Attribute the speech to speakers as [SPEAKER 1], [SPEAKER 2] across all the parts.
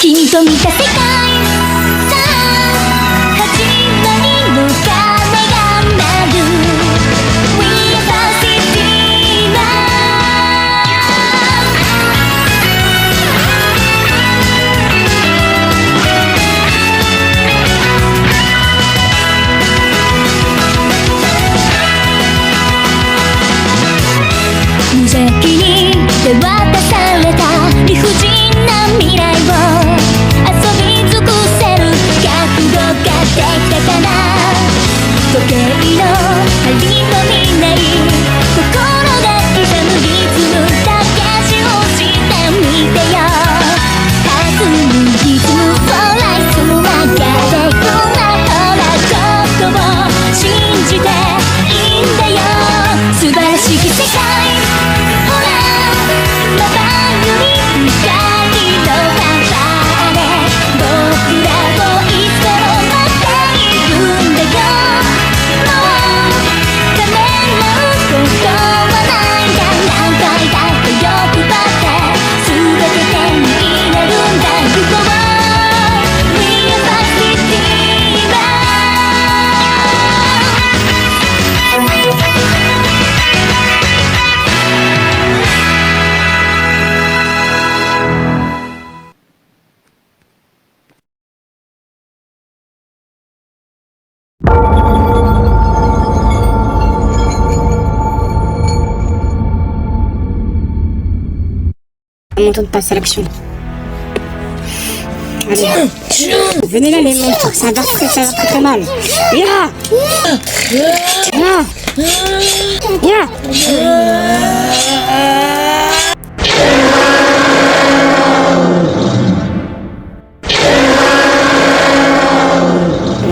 [SPEAKER 1] 君と見た世界さあ始まりの鐘が鳴る We are positive now 無邪気に手渡された理不尽な未来を遊び尽くせる覚悟ができたかな時計の針の見ない心が刻むリズムだけ信じてみてよ弾むリズムをライスを曲げてくなほらここを信じていいんだよ素晴らしき世界ほらまばゆい光の中で僕らをいつも待っているんだよもうためらうことはないんだ何回だって欲張って全て手に入れるんだ行こう We are positive now
[SPEAKER 2] mon tour de passer à l'action. Allez, venez là les monstres, ça va très très mal. Ya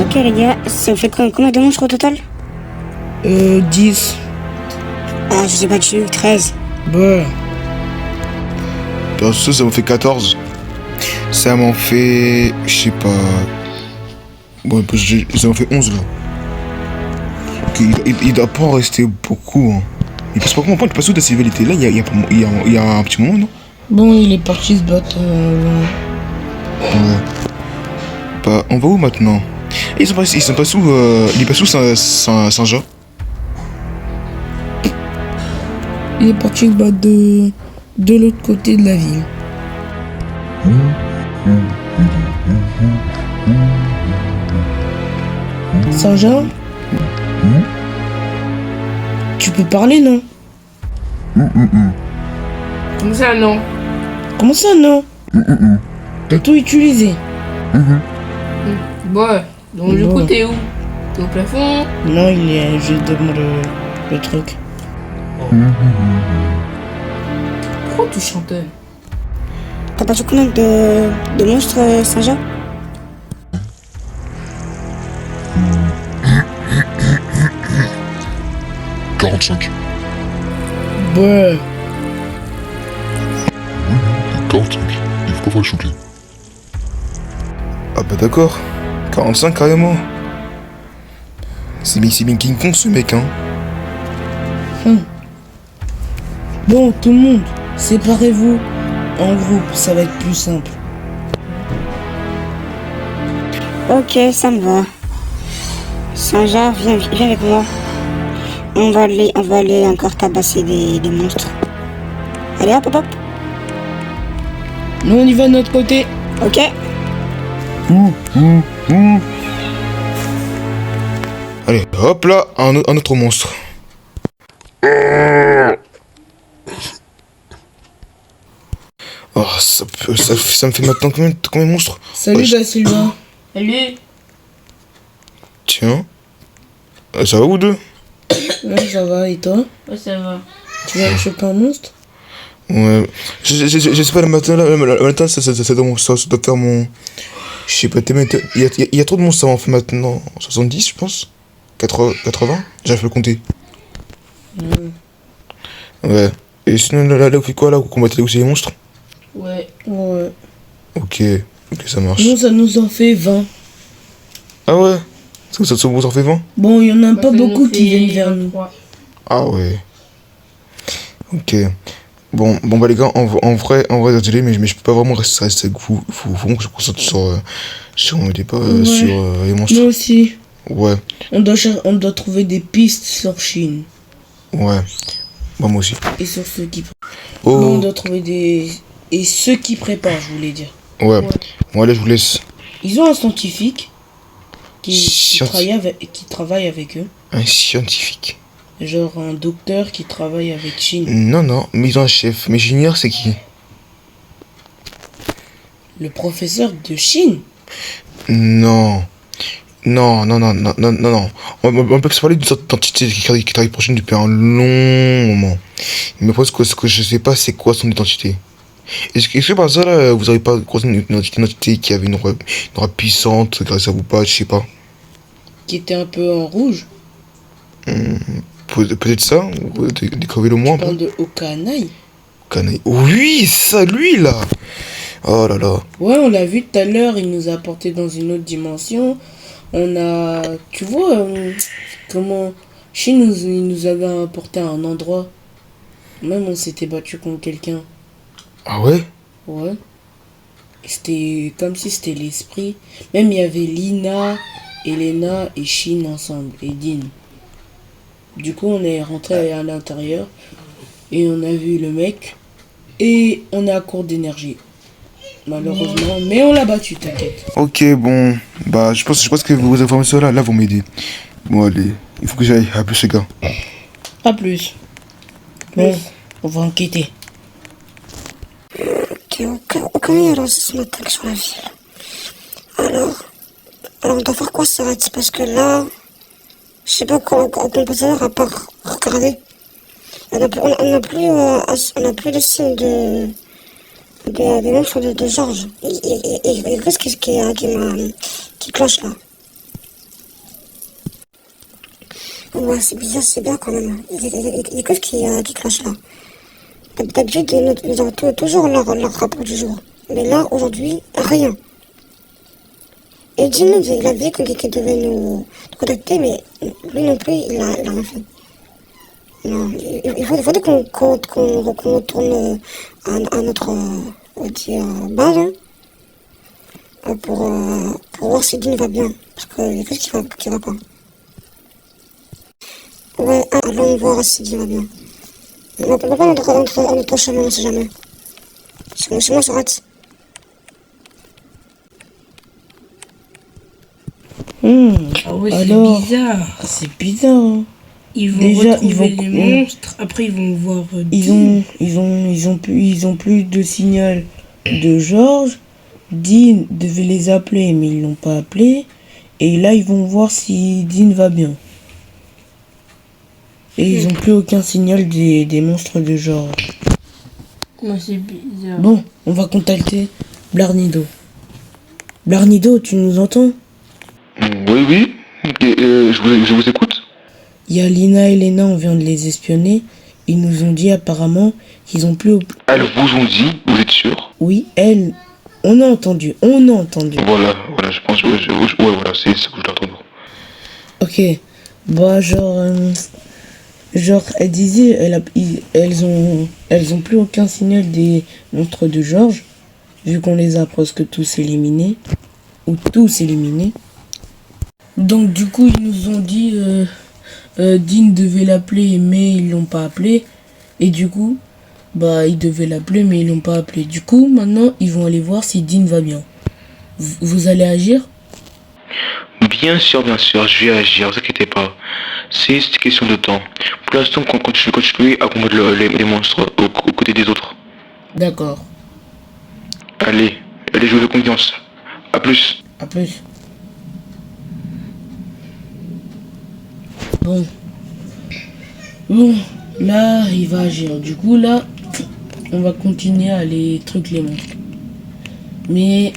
[SPEAKER 2] Ok les gars, ça vous fait combien de monstres au total
[SPEAKER 3] 10.
[SPEAKER 2] Ah je sais pas dessus, 13.
[SPEAKER 3] Bah,
[SPEAKER 4] Perso, ça m'en fait 14. Ça m'en fait... Je sais pas... Bon, ça m'en fait 11 là. Il doit pas en rester beaucoup. Hein. Il passe pas comment il passe où de la civilité là, il y a un petit moment, non?
[SPEAKER 3] bon, il est parti se battre.
[SPEAKER 4] Ouais. Bah, on va où maintenant? Ils sont pas sous... il est pas sous Saint-Jean?
[SPEAKER 3] Il est parti se battre de l'autre côté de la ville. Saint-Jean? Tu peux parler, non?
[SPEAKER 5] Comme ça, non.
[SPEAKER 3] Comment ça, non? T'as tout utilisé.
[SPEAKER 5] Ouais, donc du coup, t'es où? T'es au plafond?
[SPEAKER 3] Non, il est juste devant le truc.
[SPEAKER 5] Pourquoi tu chantais?
[SPEAKER 2] T'as pas combien de monstres Saint-Jean
[SPEAKER 6] 45.
[SPEAKER 3] Ouais.
[SPEAKER 6] 45. Il faut pas shooter.
[SPEAKER 4] Ah bah d'accord. 45 carrément. C'est bien King Kong ce mec, hein.
[SPEAKER 3] Bon, tout le monde, séparez-vous en groupe, ça va être plus simple.
[SPEAKER 2] Ok, ça me va. Saint-Jean, viens avec moi. On va aller encore tabasser des monstres. Allez hop hop hop.
[SPEAKER 3] Nous on y va de notre côté.
[SPEAKER 2] Ok.
[SPEAKER 4] Allez, hop là, un autre monstre. Oh, ça me fait maintenant combien de monstres?
[SPEAKER 3] Salut
[SPEAKER 4] Oh,
[SPEAKER 3] Da Silva.
[SPEAKER 5] Salut.
[SPEAKER 4] Tiens. Ça va vous deux?
[SPEAKER 3] Ouais, ça va, et toi?
[SPEAKER 5] Ouais, ça va.
[SPEAKER 3] Tu vas choper un monstre?
[SPEAKER 4] Ouais. Je sais pas, le matin, ça doit faire mon... Je sais pas, il y a trop de monstres, ça m'en fait maintenant 70, je pense. 80, j'arrive à le compter. Ouais. Et sinon, là, vous faites quoi, là? Vous combattez aussi les monstres?
[SPEAKER 5] Ouais.
[SPEAKER 3] Ouais.
[SPEAKER 4] Ok, ça marche.
[SPEAKER 3] Nous, ça nous en fait 20.
[SPEAKER 4] Ah ouais? Ça vous en fait 20?
[SPEAKER 3] Bon, il y en a
[SPEAKER 5] Bah,
[SPEAKER 3] pas
[SPEAKER 5] ça nous
[SPEAKER 3] beaucoup qui
[SPEAKER 5] fait
[SPEAKER 3] viennent vers nous.
[SPEAKER 5] 23.
[SPEAKER 4] Ah ouais. Ok. Bon bah les gars, en vrai, désolé, mais je peux pas vraiment rester avec vous. Faut vraiment que je me concentre sur mon débat,
[SPEAKER 3] Ouais.
[SPEAKER 4] sur les
[SPEAKER 3] Moi
[SPEAKER 4] monstres.
[SPEAKER 3] aussi.
[SPEAKER 4] Ouais,
[SPEAKER 3] On doit trouver des pistes sur Chine.
[SPEAKER 4] ouais. Bah moi aussi.
[SPEAKER 3] Et sur ceux qui... Non, on
[SPEAKER 4] Oh,
[SPEAKER 3] doit trouver des... Et ceux qui préparent, je voulais dire.
[SPEAKER 4] ouais. Bon allez, je vous laisse.
[SPEAKER 3] Ils ont un scientifique qui
[SPEAKER 4] Scientifique.
[SPEAKER 3] qui travaille avec eux.
[SPEAKER 4] Un scientifique.
[SPEAKER 3] Genre un docteur qui travaille avec Chine.
[SPEAKER 4] Non, mais ils ont un chef. Mais j'ignore c'est qui.
[SPEAKER 3] Le professeur de Chine.
[SPEAKER 4] Non. Non. On peut se parler d'une sorte d'entité qui travaille pour Chine depuis un long moment. Mais après, ce que je sais pas, c'est quoi son identité. Est-ce que par ça, là, vous avez pas croisé une entité qui avait une aura puissante grâce à vous pas, je sais pas.
[SPEAKER 3] Qui était un peu en rouge.
[SPEAKER 4] Peut-être ça, ou découvrir le moins un
[SPEAKER 3] On parle
[SPEAKER 4] peu.
[SPEAKER 3] de Okanai.
[SPEAKER 4] Canaille. Oui, ça, lui, là. Oh là là.
[SPEAKER 3] Ouais, on l'a vu tout à l'heure, il nous a porté dans une autre dimension. On a... Tu vois comment... Chine il nous avait apporté à un endroit. Même on s'était battu contre quelqu'un.
[SPEAKER 4] Ah ouais?
[SPEAKER 3] Ouais. C'était comme si c'était l'esprit. Même il y avait Lina, Elena et Chine ensemble. Et Dean. Du coup, on est rentré à l'intérieur. Et on a vu le mec. Et on est à court d'énergie. Malheureusement. Mais on l'a battu, t'inquiète.
[SPEAKER 4] Ok, bon. Bah, je pense que vos informations là vont m'aider. Bon, allez. Il faut que j'aille. À plus, les gars.
[SPEAKER 3] À plus. Bon, on va enquêter.
[SPEAKER 2] Ok, aucun est lancé son attaque sur la ville. Alors on doit faire quoi, Sarah? Parce que là, je sais pas comment on peut faire à part regarder. On n'a plus le signe des monstres de Georges. Et qu'est-ce qui cloche là? Ouais, c'est bizarre, c'est bien quand même. Il y a qu'est-ce qui cloche là? D'habitude, nous avons toujours leur rapport du jour. Mais là, aujourd'hui, rien. Et Jimmy, il a dit qu'il devait nous contacter, mais lui non plus, il a rien fait. Non, il faudrait qu'on retourne à notre base pour voir si Dean va bien. Parce qu'il y a quelque chose qui va pas. Ouais, allons voir si Dean va bien. On peut pas rentrer en notre chemin, on sait jamais. Parce que le chemin se rate.
[SPEAKER 5] Ah ouais,
[SPEAKER 3] Alors,
[SPEAKER 5] c'est bizarre.
[SPEAKER 3] c'est bizarre. Hein.
[SPEAKER 5] Ils vont
[SPEAKER 3] Déjà,
[SPEAKER 5] retrouver
[SPEAKER 3] ils vont-
[SPEAKER 5] les monstres. Après, ils vont voir.
[SPEAKER 3] Ils ont plus de signal de Georges. Dean devait les appeler, mais ils l'ont pas appelé. Et là, ils vont voir si Dean va bien. Et ils ont plus aucun signal des monstres de Georges.
[SPEAKER 5] Ouais, c'est bizarre.
[SPEAKER 3] Bon, on va contacter Blarnido. Blarnido, tu nous entends?
[SPEAKER 6] Oui. Je vous écoute.
[SPEAKER 3] Il y a Lina et Lena, on vient de les espionner. Ils nous ont dit apparemment qu'ils ont plus...
[SPEAKER 6] Elles vous ont dit, vous êtes sûr?
[SPEAKER 3] Oui, elles... On a entendu.
[SPEAKER 6] Voilà, je pense, ouais, voilà, c'est ce que je dois entendre.
[SPEAKER 3] Ok. Bah, genre, elle disait, elles ont plus aucun signal des monstres de Georges, vu qu'on les a presque tous éliminés. Ou tous éliminés. Donc, du coup, ils nous ont dit, Dean devait l'appeler, mais ils l'ont pas appelé. Et du coup, bah, ils devaient l'appeler, mais ils l'ont pas appelé. Du coup, maintenant, ils vont aller voir si Dean va bien. Vous allez agir?
[SPEAKER 6] Bien sûr, je vais agir, ne vous inquiétez pas. C'est une question de temps. Pour l'instant, continuez à combattre les monstres aux côtés des autres.
[SPEAKER 3] D'accord.
[SPEAKER 6] Allez, jouez de confiance. À plus.
[SPEAKER 3] À plus. Bon, là, il va agir. Du coup, là, on va continuer à aller trucs les monstres. Mais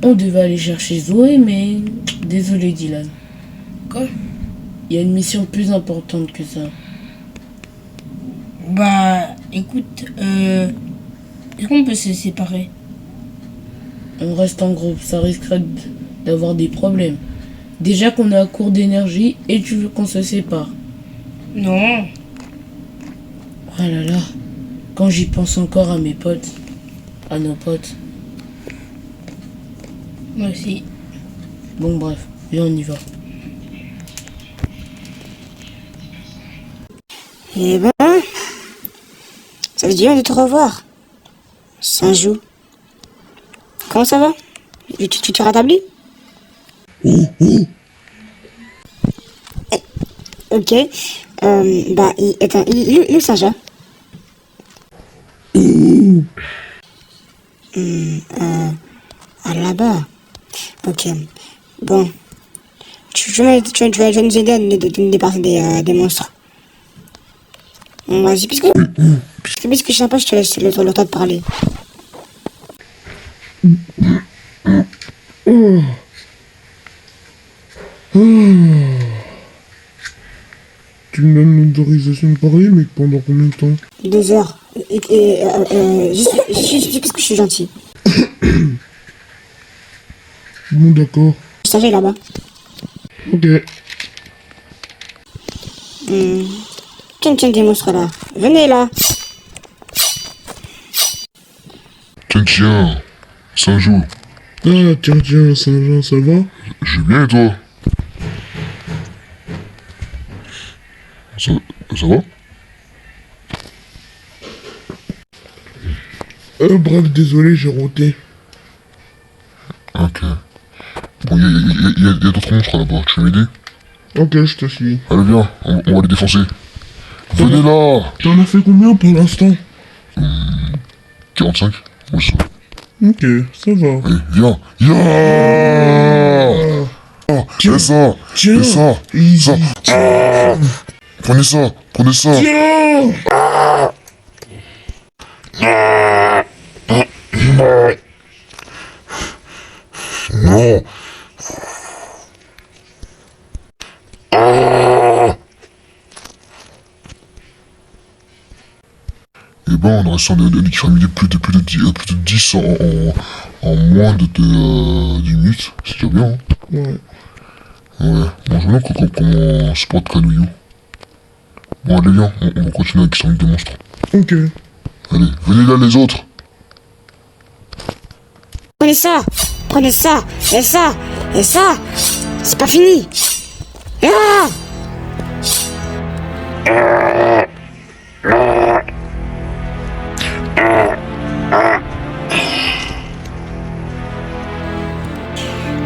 [SPEAKER 3] on devait aller chercher Zoé, mais désolé, Dylan.
[SPEAKER 5] Quoi?
[SPEAKER 3] Il y a une mission plus importante que ça.
[SPEAKER 5] Bah, écoute, est-ce qu'on peut se séparer?
[SPEAKER 3] On reste en groupe, ça risquerait d'avoir des problèmes. Déjà qu'on est à court d'énergie et tu veux qu'on se sépare.
[SPEAKER 5] Non.
[SPEAKER 3] Oh là là. quand j'y pense encore à mes potes, à nos potes.
[SPEAKER 5] Moi aussi.
[SPEAKER 3] Bon bref, viens on y va.
[SPEAKER 2] Eh ben, ça fait du bien de te revoir. Saint-Jou. Comment ça va? Tu te rétablis? Ok. Bah, attends, il est où Saint-Jean? Ah, là-bas. Ok. Bon. Tu vas nous aider à nous débarrasser des monstres. Bon, vas-y, puisque je sais pas, je te laisse le temps de parler.
[SPEAKER 7] Tu me donnes l'autorisation de parler, mais pendant combien de temps?
[SPEAKER 2] 2 heures. Juste parce que je suis gentil.
[SPEAKER 7] Bon, d'accord.
[SPEAKER 2] Le stagiaire est là-bas.
[SPEAKER 7] Ok.
[SPEAKER 2] Tiens, des monstres là. Venez là.
[SPEAKER 8] Tiens, Saint-Jou.
[SPEAKER 7] Ah, tiens, Saint-Jean, ça va?
[SPEAKER 8] Je vais bien et toi? Ça va?
[SPEAKER 7] Bref, désolé, j'ai roté.
[SPEAKER 8] Ok. Bon, il y a d'autres monstres là-bas, tu veux m'aider?
[SPEAKER 7] Ok, je te suis.
[SPEAKER 8] Allez, viens, on va les défoncer. Venez là!
[SPEAKER 7] T'en as fait combien pour l'instant?
[SPEAKER 8] 45? Oui, ça.
[SPEAKER 7] Ok, ça va.
[SPEAKER 8] Allez, viens! Yeah! Oh,
[SPEAKER 7] Tiens.
[SPEAKER 8] ça!
[SPEAKER 7] Tiens.
[SPEAKER 8] Ça!
[SPEAKER 7] Easy.
[SPEAKER 8] Ça! Ah. Prenez ça!
[SPEAKER 7] Tiens.
[SPEAKER 8] Non! Eh ben, on a réussi à exterminer plus de 10 en moins de 10 minutes. C'est déjà bien, hein?
[SPEAKER 7] Ouais.
[SPEAKER 8] Ouais. Bon, je me demande comment se porte Kanouillou. Bon, allez, viens, on va continuer à exterminer des monstres.
[SPEAKER 7] Ok.
[SPEAKER 8] Allez, venez là, les autres!
[SPEAKER 2] Prenez ça. Et ça. C'est pas fini. Ah!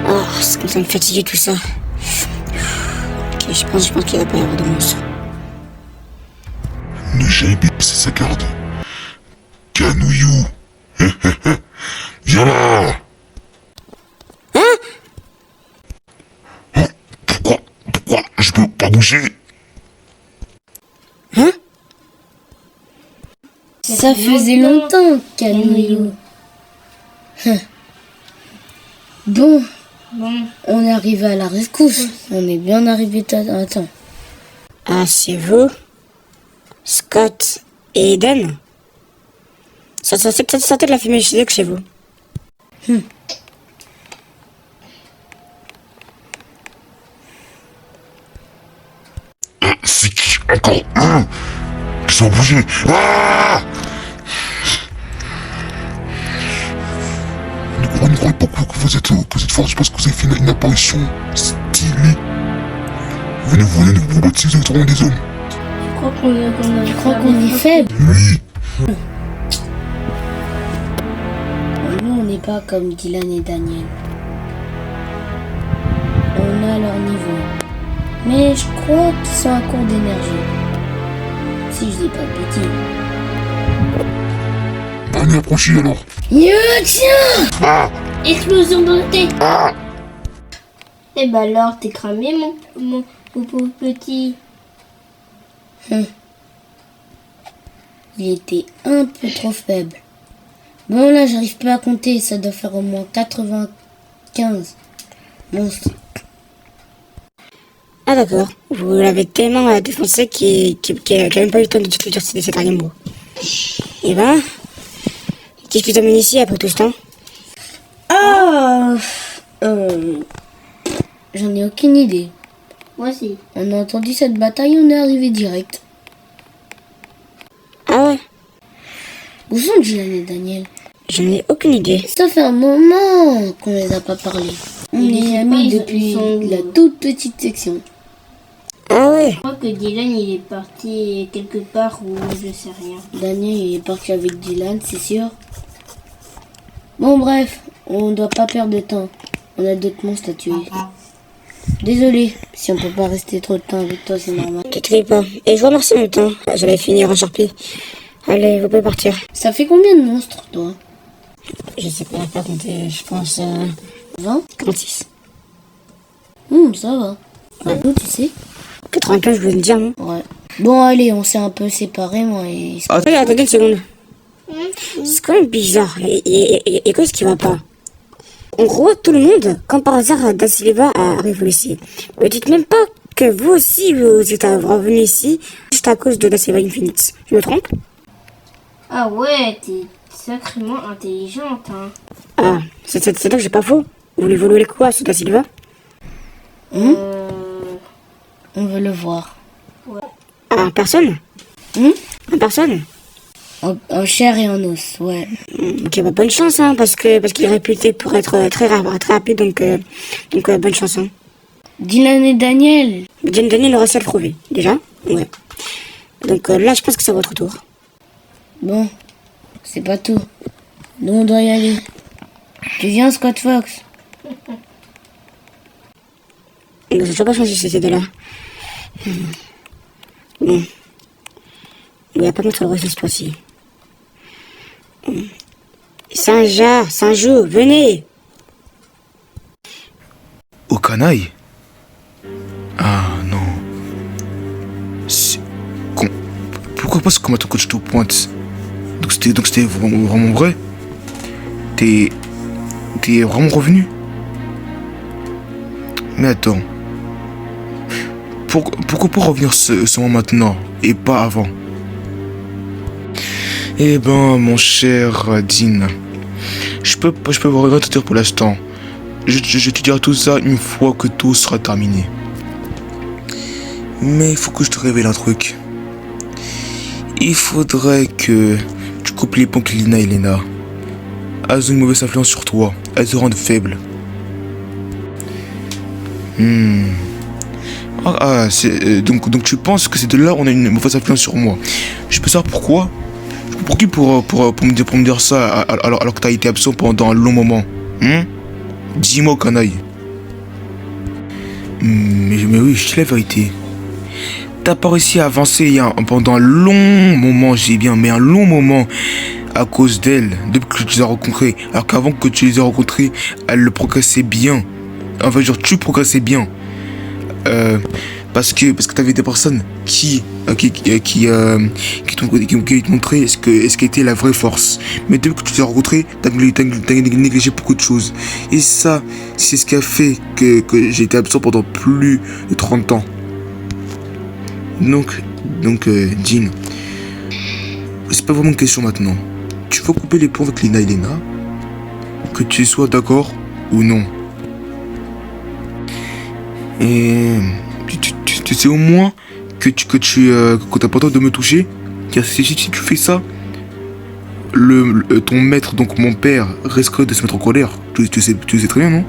[SPEAKER 2] Oh, c'est comme ça me fatiguer tout ça. Ok, je pense qu'il va pas y avoir de monstres.
[SPEAKER 8] Ne jamais baisser sa garde. Kanouillou! Viens là!
[SPEAKER 2] Hein?
[SPEAKER 8] Pourquoi je peux pas bouger?
[SPEAKER 2] Hein?
[SPEAKER 9] Ça faisait longtemps, Kanouillou. Bon, on est arrivé à la rescousse. On est bien arrivé à temps.
[SPEAKER 2] Ah, c'est vous? Scott et Eden? Ça sentait de la fumée chez que chez vous.
[SPEAKER 8] C'est qui encore eux qui sont bougés? Ah! Ne croyez pas que vous êtes fort, c'est parce que vous avez fait une apparition stylée. Venez vous battre si vous êtes vraiment des hommes.
[SPEAKER 9] Tu crois qu'on est faible?
[SPEAKER 8] Oui.
[SPEAKER 9] Nous, on n'est pas comme Dylan et Daniel. On a leur niveau. Mais je crois qu'ils sont à court d'énergie. Si je dis pas de bêtises.
[SPEAKER 8] Allez, approchez alors.
[SPEAKER 9] Tiens!
[SPEAKER 8] Ah!
[SPEAKER 5] Explosion dans la tête.
[SPEAKER 8] Ah!
[SPEAKER 5] Eh ben alors, t'es cramé, mon pauvre petit.
[SPEAKER 9] Il était un peu trop faible. Bon, là, j'arrive pas à compter. Ça doit faire au moins 95 monstres.
[SPEAKER 2] Ah d'accord, vous l'avez tellement défoncé qu'il a même pas eu le temps de dire ces derniers mots. Eh ben, qu'est-ce que tu amènes ici après tout ce temps?
[SPEAKER 9] Ah J'en ai aucune idée.
[SPEAKER 5] Moi aussi.
[SPEAKER 9] On a entendu cette bataille, on est arrivé direct.
[SPEAKER 2] Ah ouais?
[SPEAKER 9] Où sont Dylan et Daniel?
[SPEAKER 2] Je n'ai aucune idée.
[SPEAKER 9] Ça fait un moment qu'on les a pas parlé. On est amis depuis la toute petite section.
[SPEAKER 2] Ah ouais.
[SPEAKER 5] Je crois que Dylan il est parti quelque part où je sais rien.
[SPEAKER 9] Daniel il est parti avec Dylan, c'est sûr. Bon bref, on doit pas perdre de temps. On a d'autres monstres à tuer. Désolé, si on peut pas rester trop de temps avec toi, c'est normal.
[SPEAKER 2] Tu te pas. Et je vous remercie mon temps. J'allais finir en charpie. Allez, vous pouvez partir.
[SPEAKER 9] Ça fait combien de monstres, toi?
[SPEAKER 2] Je sais pas compter, je pense
[SPEAKER 9] 20?
[SPEAKER 2] 46.
[SPEAKER 9] Ça va. Nous, tu sais?
[SPEAKER 2] 95, je voulais te dire, non?
[SPEAKER 9] Ouais. Bon, allez, on s'est un peu séparés, moi et...
[SPEAKER 2] Attendez une seconde. C'est quand même bizarre. Et qu'est-ce qui va pas? En gros, tout le monde, comme par hasard, Da Silva arrive ici. Ne dites même pas que vous aussi, vous êtes revenu ici juste à cause de Da Silva Infinite. Je me trompe?
[SPEAKER 5] Ah ouais, t'es sacrément intelligente, hein.
[SPEAKER 2] Ah, c'est donc que j'ai pas faux. Vous voulez voler quoi, ce Da Silva?
[SPEAKER 9] On veut le voir.
[SPEAKER 2] Ah, personne? En personne?
[SPEAKER 9] En chair et en os, ouais.
[SPEAKER 2] Ok, bah bonne chance, hein, parce qu'il est réputé pour être très rapide, donc bonne chance, hein.
[SPEAKER 9] Dylan et Daniel.
[SPEAKER 2] Daniel aura ça à le trouver, déjà? Ouais. Donc là, je pense que c'est votre tour.
[SPEAKER 9] Bon, c'est pas tout. Nous, on doit y aller. Tu viens, Scott Fox?
[SPEAKER 2] Je ne vais pas changer ces idées-là. Bon. Il n'y a pas notre ressource cette fois-ci. Saint-Jou, venez!
[SPEAKER 4] Au canaille? Ah non. Pourquoi pas ce que ton coach te pointe? Donc c'était vraiment vrai? T'es vraiment revenu? Mais attends. Pourquoi pas revenir seulement maintenant et pas avant? Eh ben, mon cher Dean, je peux rien te dire pour l'instant. Je te dirai tout ça une fois que tout sera terminé. Mais il faut que je te révèle un truc. Il faudrait que tu coupes les ponts que Lina et Lena. Elles ont une mauvaise influence sur toi. Elles te rendent faible. Donc tu penses que c'est de là où on a une mauvaise influence sur moi. Je peux savoir pourquoi? Pour qui pour me dire ça alors que t'as été absent pendant un long moment? Dis-moi, canaille. Mais oui, je dis la vérité. T'as pas réussi à avancer pendant un long moment, j'ai bien, mais un long moment à cause d'elle, depuis que tu les as rencontrées. Alors qu'avant que tu les aies rencontrées, elle progressait bien. Enfin, genre, tu progressais bien. Parce que t'avais des personnes qui te montraient ce qu'était la vraie force. Mais depuis que tu les as rencontrés, t'as négligé beaucoup de choses. Et ça, c'est ce qui a fait que j'ai été absent pendant plus de 30 ans. Donc, Dean, c'est pas vraiment une question maintenant. Tu veux couper les ponts avec Lina et Lena? Que tu sois d'accord ou non? Et tu sais au moins que t'as pas le droit de me toucher? Car si tu fais ça, ton maître, donc mon père, risquerait de se mettre en colère. Tu sais très bien, non?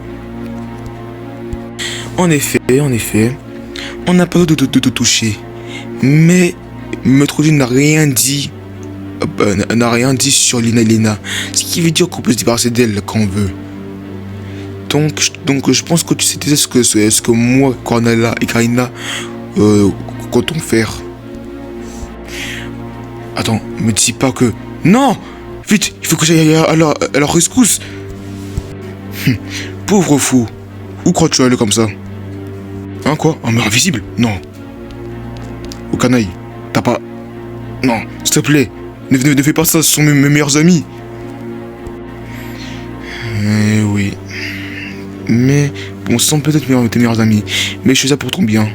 [SPEAKER 4] En effet, on n'a pas le droit de te toucher. Mais Maître Dean n'a rien dit sur Lina et Lena. Ce qui veut dire qu'on peut se débarrasser d'elle quand on veut. Donc je pense que tu sais déjà ce que moi, Cornella et Karina comptons faire. Attends, me dis pas que... Non! Vite, il faut que j'aille à leur rescousse. Pauvre fou. Où crois-tu aller comme ça? Hein, quoi? Un mur invisible? Non. Au canaille, t'as pas... Non, s'il te plaît, ne fais pas ça, ce sont mes meilleurs amis. Oui. Mais, bon, ce sont peut-être tes meilleurs amis, mais je fais ça pour ton bien.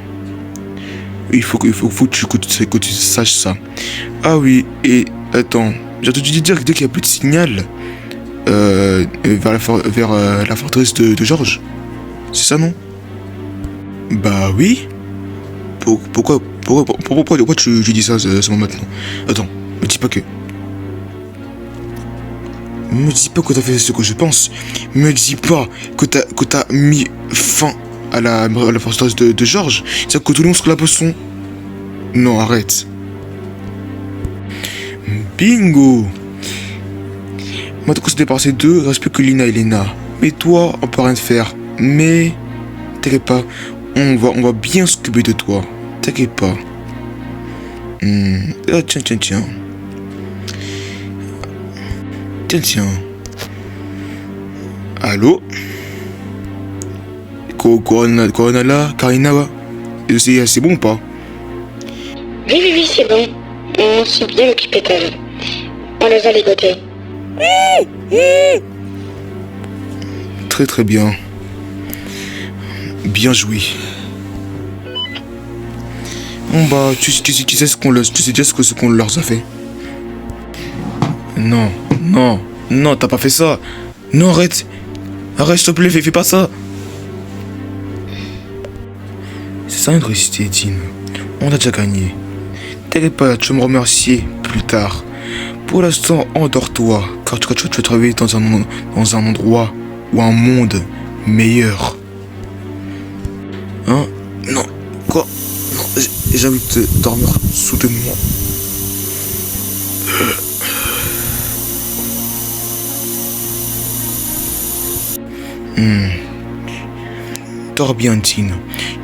[SPEAKER 4] Il faut que tu saches ça. Ah oui, et attends, j'ai entendu dire que dès qu'il n'y a plus de signal vers la forteresse de Georges. C'est ça, non? Bah oui. Pourquoi tu dis ça seulement maintenant? Attends, me dis pas que... Me dis pas que t'as fait ce que je pense. Me dis pas que t'as mis fin à la force de Georges. C'est-à-dire que tous les monstres là-bas sont... Non, arrête. Bingo. Maintenant qu'on s'est débarrassé d'eux, il reste plus que Lina et Lena. Mais toi, on peut rien te faire. Mais... T'inquiète pas, on va bien s'occuper de toi. T'inquiète pas. Ah, tiens. Tiens. Allô? Corona là, Karina, c'est bon ou pas?
[SPEAKER 2] Oui, c'est bon. On s'est bien occupé d'elle. On les a ligotés.
[SPEAKER 4] Très bien. Bien joué. Bon bah, tu sais ce qu'on leur a fait. Non, t'as pas fait ça. Non, arrête, s'il te plaît, fais pas ça. C'est ça une réussite, Dean. On a déjà gagné. T'inquiète pas, tu vas me remercier plus tard. Pour l'instant, endors-toi, car tu vas te réveiller dans un endroit ou un monde meilleur. Hein? Non, quoi? Non, j'ai envie de dormir sous de moi. Dors bien, Dean.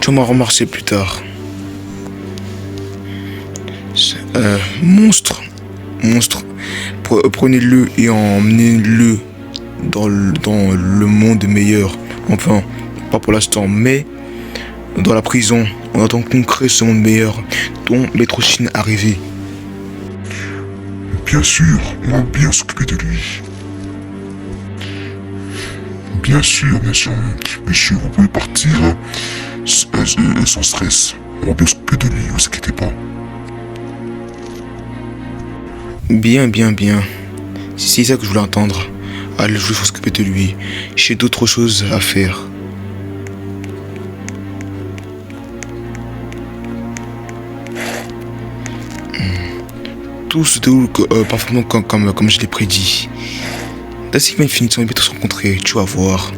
[SPEAKER 4] Tu vas m'en remercier plus tard. Monstre. Prenez-le et emmenez-le dans le monde meilleur. Enfin, pas pour l'instant, mais dans la prison. On attend qu'on crée ce monde meilleur dont Maître Chine est arrivé.
[SPEAKER 8] Bien sûr, on va bien s'occuper de lui. Bien sûr, monsieur, vous pouvez partir sans stress. On va bien s'occuper de lui, ne vous inquiétez pas.
[SPEAKER 4] Bien. C'est ça que je voulais entendre. Allez, je vais s'occuper de lui. J'ai d'autres choses à faire. Tout se déroule parfaitement comme je l'ai prédit. La semaine finit, on va bientôt se rencontrer. Tu vas voir.